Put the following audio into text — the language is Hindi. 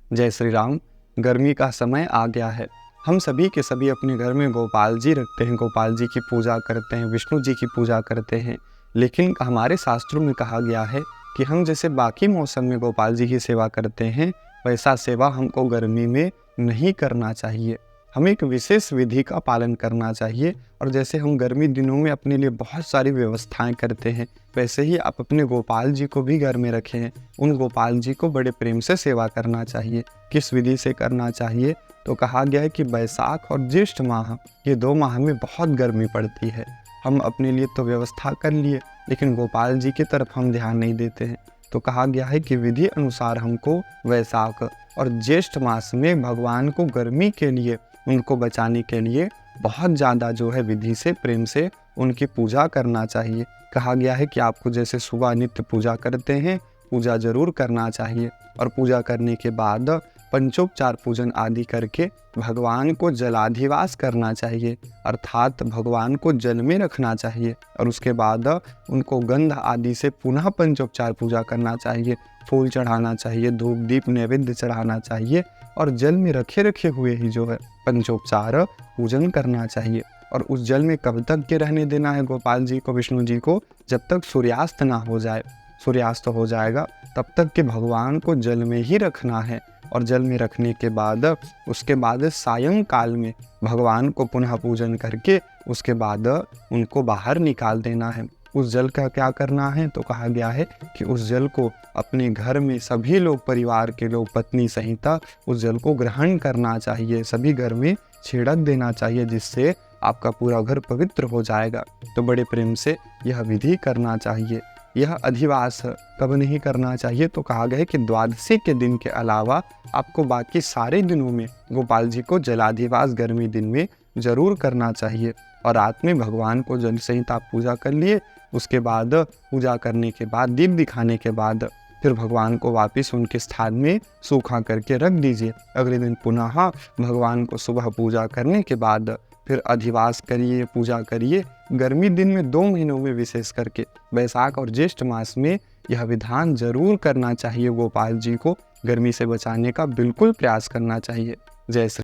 जय श्री राम। गर्मी का समय आ गया है। हम सभी के सभी अपने घर में गोपाल जी रखते हैं, गोपाल जी की पूजा करते हैं, विष्णु जी की पूजा करते हैं। लेकिन हमारे शास्त्रों में कहा गया है कि हम जैसे बाकी मौसम में गोपाल जी की सेवा करते हैं, वैसा सेवा हमको गर्मी में नहीं करना चाहिए। हमें एक विशेष विधि का पालन करना चाहिए। और जैसे हम गर्मी दिनों में अपने लिए बहुत सारी व्यवस्थाएं करते हैं, वैसे ही आप अपने गोपाल जी को भी घर में रखे हैं। उन गोपाल जी को बड़े प्रेम से सेवा करना चाहिए। किस विधि से करना चाहिए? तो कहा गया है कि बैसाख और ज्येष्ठ माह, ये 2 माह में बहुत गर्मी पड़ती है। हम अपने लिए तो व्यवस्था कर लिए, लेकिन गोपाल जी की तरफ हम ध्यान नहीं देते हैं। तो कहा गया है कि विधि अनुसार हमको वैशाख और ज्येष्ठ मास में भगवान को गर्मी के लिए, उनको बचाने के लिए बहुत ज़्यादा जो है विधि से, प्रेम से उनकी पूजा करना चाहिए। कहा गया है कि आपको जैसे सुबह नित्य पूजा करते हैं, पूजा जरूर करना चाहिए। और पूजा करने के बाद पंचोपचार पूजन आदि करके भगवान को जलाधिवास करना चाहिए, अर्थात भगवान को जल में रखना चाहिए। और उसके बाद उनको गंध आदि से पुनः पंचोपचार पूजा करना चाहिए, फूल चढ़ाना चाहिए, धूप दीप नैवेद्य चढ़ाना चाहिए और जल में रखे रखे हुए ही जो है पंचोपचार पूजन करना चाहिए। और उस जल में कब तक के रहने देना है गोपाल जी को, विष्णु जी को? जब तक सूर्यास्त ना हो जाए। सूर्यास्त हो जाएगा तब तक के भगवान को जल में ही रखना है। और जल में रखने के बाद उसके बाद सायंकाल में भगवान को पुनः पूजन करके उसके बाद उनको बाहर निकाल देना है। उस जल का क्या करना है? तो कहा गया है कि उस जल को अपने घर में सभी लोग, परिवार के लोग, पत्नी सहित उस जल को ग्रहण करना चाहिए। सभी घर में छिड़क देना चाहिए, जिससे आपका पूरा घर पवित्र हो जाएगा। तो बड़े प्रेम से यह विधि करना चाहिए। यह अधिवास कब नहीं करना चाहिए? तो कहा गया है कि द्वादशी के दिन के अलावा आपको बाकी सारे दिनों में गोपाल जी को जलाधिवास गर्मी दिन में जरूर करना चाहिए। और रात में भगवान को जल सहित आप पूजा कर लिए। उसके बाद पूजा करने के बाद, दीप दिखाने के बाद फिर भगवान को वापस उनके स्थान में सूखा करके रख दीजिए। अगले दिन पुनः भगवान को सुबह पूजा करने के बाद फिर अधिवास करिए, पूजा करिए। गर्मी दिन में 2 महीनों में विशेष करके बैसाख और ज्येष्ठ मास में यह विधान जरूर करना चाहिए। गोपाल जी को गर्मी से बचाने का बिल्कुल प्रयास करना चाहिए। जय श्री